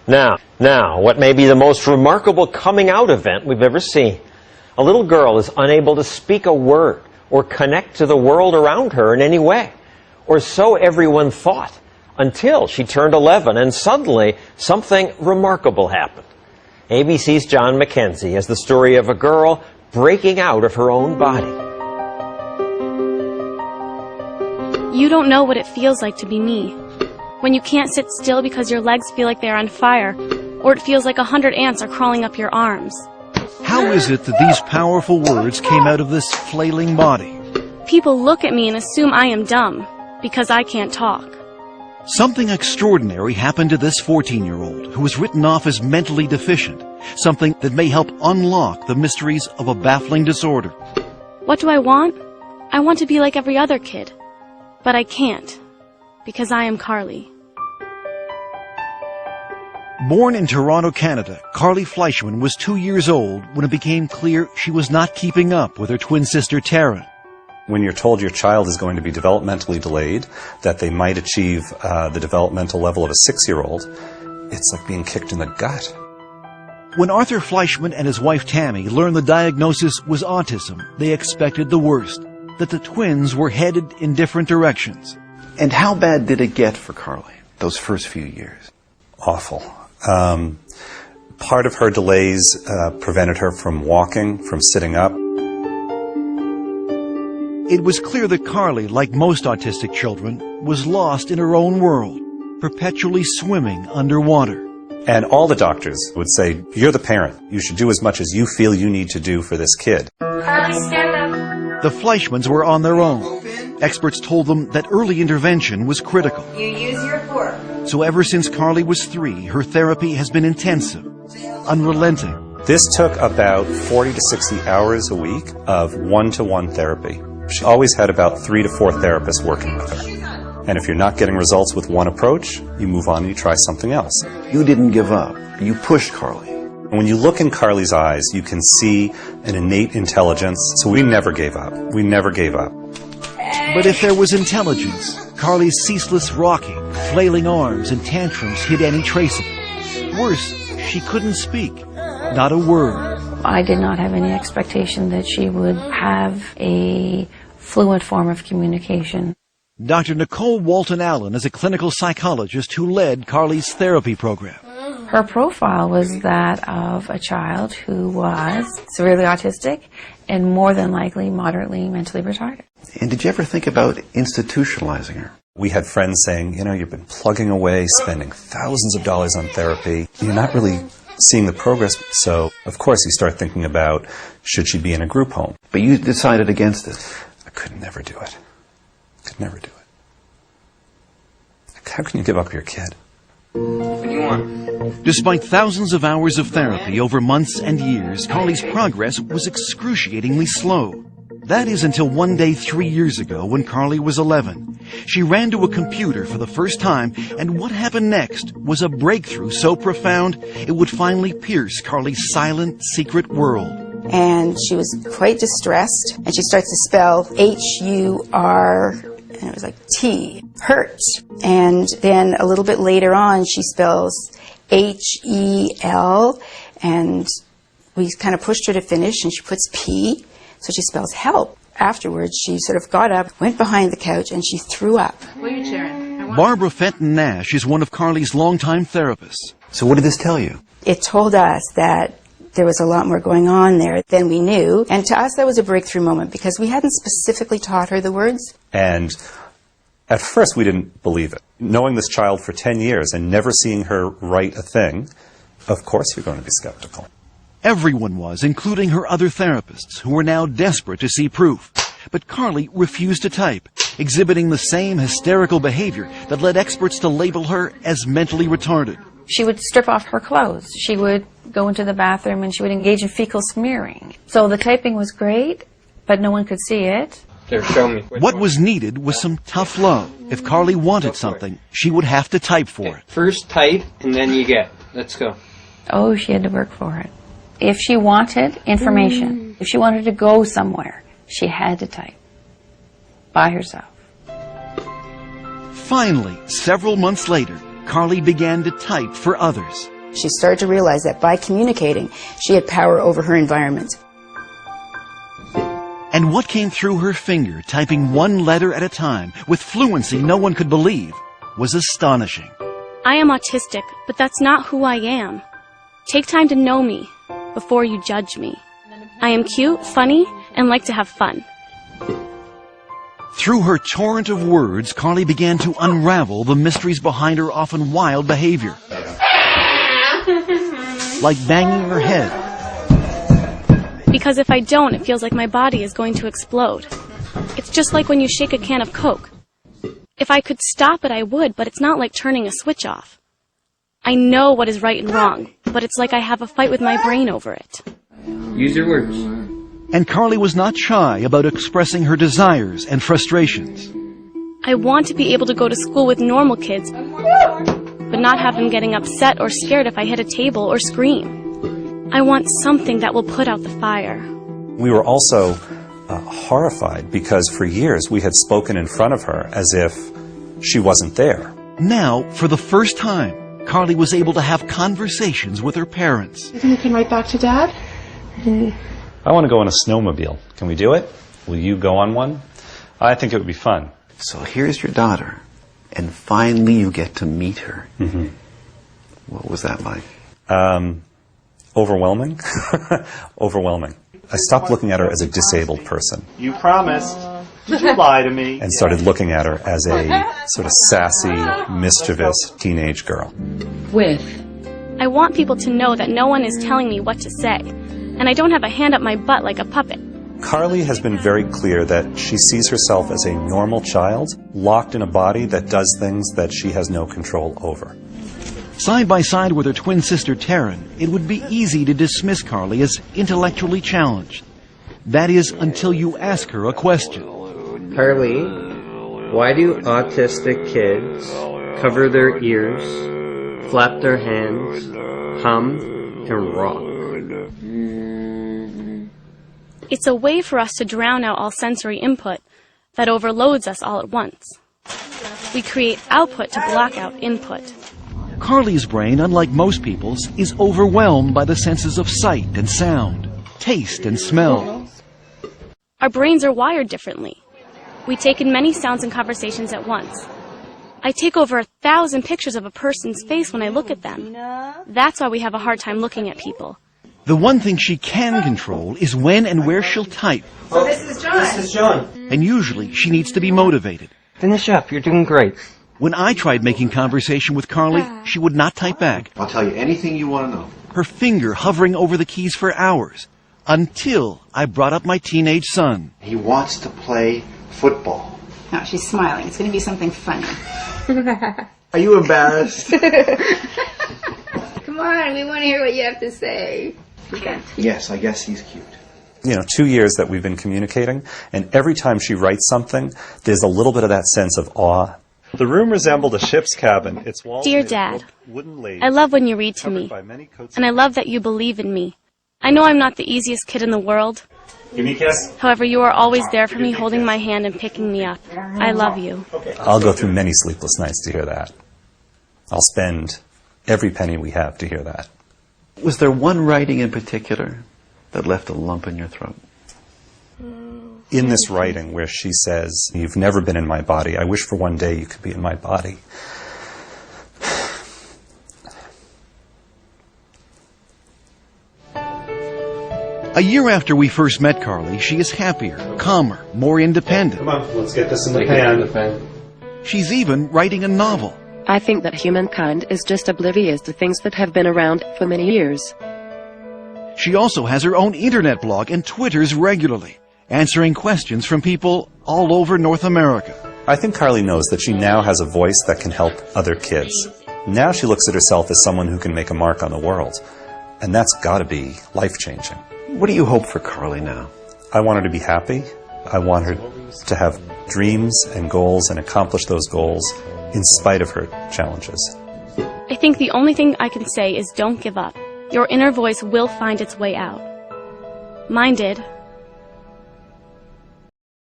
Now, what may be the most remarkable coming out event we've ever seen. A little girl is unable to speak a word or connect to the world around her in any way. Or so everyone thought, until she turned 11 and suddenly something remarkable happened. ABC's John McKenzie has the story of a girl breaking out of her own body. You don't know what it feels like to be me. When you can't sit still because your legs feel like they're on fire, or it feels like 100 ants are crawling up your arms. How is it that these powerful words came out of this flailing body? People look at me and assume I am dumb, because I can't talk. Something extraordinary happened to this 14-year-old who was written off as mentally deficient, something that may help unlock the mysteries of a baffling disorder. What do I want? I want to be like every other kid. But I can't, because I am Carly. Born in Toronto, Canada, Carly Fleischman was 2 years old when it became clear she was not keeping up with her twin sister Taryn. When you're told your child is going to be developmentally delayed, that they might achieve the developmental level of a 6-year-old, it's like being kicked in the gut. When Arthur Fleischman and his wife Tammy learned the diagnosis was autism, they expected the worst, that the twins were headed in different directions. And how bad did it get for Carly, those first few years? Awful. Part of her delays prevented her from walking, from sitting up. It was clear that Carly, like most autistic children, was lost in her own world, perpetually swimming underwater. And all the doctors would say, you're the parent. You should do as much as you feel you need to do for this kid. Carly, stand up. The Fleischmans were on their own. Experts told them that early intervention was critical. You use your fork. So ever since Carly was 3, her therapy has been intensive, unrelenting. This took about 40 to 60 hours a week of one-to-one therapy. She always had about 3 to 4 therapists working with her. And if you're not getting results with one approach, you move on and you try something else. You didn't give up. You pushed Carly. And when you look in Carly's eyes, you can see an innate intelligence. So we never gave up. We never gave up. But if there was intelligence, Carly's ceaseless rocking, flailing arms, and tantrums hid any trace of it. Worse, she couldn't speak. Not a word. I did not have any expectation that she would have a fluent form of communication. Dr. Nicole Walton-Allen is a clinical psychologist who led Carly's therapy program. Her profile was that of a child who was severely autistic and more than likely moderately mentally retarded. And did you ever think about institutionalizing her? We had friends saying, you know, you've been plugging away, spending thousands of dollars on therapy. You're not really seeing the progress. So, of course, you start thinking about, should she be in a group home? But you decided against it. I could never do it. Could never do it. How can you give up your kid? What do you want? Despite thousands of hours of therapy over months and years, Carly's progress was excruciatingly slow. That is until one day 3 years ago when Carly was 11. She ran to a computer for the first time, and what happened next was a breakthrough so profound it would finally pierce Carly's silent, secret world. And she was quite distressed, and she starts to spell H-U-R, and it was like T, hurt. And then a little bit later on, she spells H-E-L, and we kind of pushed her to finish, and she puts P, so she spells help. Afterwards, she sort of got up, went behind the couch, and she threw up. What are you cheering? Barbara Fenton Nash is one of Carly's longtime therapists. So what did this tell you? It told us that there was a lot more going on there than we knew. And to us, that was a breakthrough moment because we hadn't specifically taught her the words. And at first, we didn't believe it. Knowing this child for 10 years and never seeing her write a thing, of course you're going to be skeptical. Everyone was, including her other therapists, who were now desperate to see proof. But Carly refused to type, exhibiting the same hysterical behavior that led experts to label her as mentally retarded. She would strip off her clothes. She would go into the bathroom and she would engage in fecal smearing. So the typing was great, but no one could see it. Show me. What was needed was some tough love. If Carly wanted something, she would have to type for it. First type, and then you get. Let's go. Oh, she had to work for it. If she wanted information, if she wanted to go somewhere, she had to type by herself. Finally, several months later, Carly began to type for others. She started to realize that by communicating, she had power over her environment. And what came through her finger, typing one letter at a time, with fluency no one could believe, was astonishing. I am autistic, but that's not who I am. Take time to know me before you judge me. I am cute, funny, and like to have fun. Through her torrent of words, Carly began to unravel the mysteries behind her often wild behavior. Like banging her head. Because if I don't, it feels like my body is going to explode. It's just like when you shake a can of Coke. If I could stop it, I would, but it's not like turning a switch off. I know what is right and wrong, but it's like I have a fight with my brain over it. Use your words. And Carly was not shy about expressing her desires and frustrations. I want to be able to go to school with normal kids, but not have them getting upset or scared if I hit a table or scream. I want something that will put out the fire. We were also horrified because for years we had spoken in front of her as if she wasn't there. Now, for the first time, Carly was able to have conversations with her parents. You think you can write back to Dad? I want to go on a snowmobile. Can we do it? Will you go on one? I think it would be fun. So here's your daughter, and finally you get to meet her. Mm-hmm. What was that like? Overwhelming. Overwhelming. I stopped looking at her as a disabled person. You promised. Did you lie to me? And started looking at her as a sort of sassy, mischievous teenage girl. I want people to know that no one is telling me what to say, and I don't have a hand up my butt like a puppet. Carly has been very clear that she sees herself as a normal child, locked in a body that does things that she has no control over. Side by side with her twin sister Taryn, it would be easy to dismiss Carly as intellectually challenged. That is, until you ask her a question. Carly, why do autistic kids cover their ears, flap their hands, hum, and rock? It's a way for us to drown out all sensory input that overloads us all at once. We create output to block out input. Carly's brain, unlike most people's, is overwhelmed by the senses of sight and sound, taste and smell. Our brains are wired differently. We take in many sounds and conversations at once. I take over 1,000 pictures of a person's face when I look at them. That's why we have a hard time looking at people. The one thing she can control is when and where she'll type. So this is John. This is John. And usually she needs to be motivated. Finish up. You're doing great. When I tried making conversation with Carly, she would not type back, I'll tell you anything you want to know. her finger hovering over the keys for hours, until I brought up my teenage son. He wants to play football. Now she's smiling. It's going to be something funny. Are you embarrassed? Come on, we want to hear what you have to say. Yes, I guess he's cute. 2 years that we've been communicating, and every time she writes something, there's a little bit of that sense of awe. The room resembled a ship's cabin. Its walls Dear made of Dad, wooden laths I love when you read to covered me, by many coats and I love that you believe in me. I know I'm not the easiest kid in the world. Give me a kiss. However, you are always there for me, holding my hand and picking me up. I love you. I'll go through many sleepless nights to hear that. I'll spend every penny we have to hear that. Was there one writing in particular that left a lump in your throat? In this writing where she says, "You've never been in my body. I wish for one day you could be in my body." A year after we first met Carly, she is happier, calmer, more independent. Come on, let's get this in the pan. She's even writing a novel. I think that humankind is just oblivious to things that have been around for many years. She also has her own internet blog and twitters regularly, answering questions from people all over North America. I think Carly knows that she now has a voice that can help other kids. Now she looks at herself as someone who can make a mark on the world. And that's got to be life-changing. What do you hope for Carly now? I want her to be happy. I want her to have dreams and goals and accomplish those goals in spite of her challenges. I think the only thing I can say is don't give up. Your inner voice will find its way out. Mine did.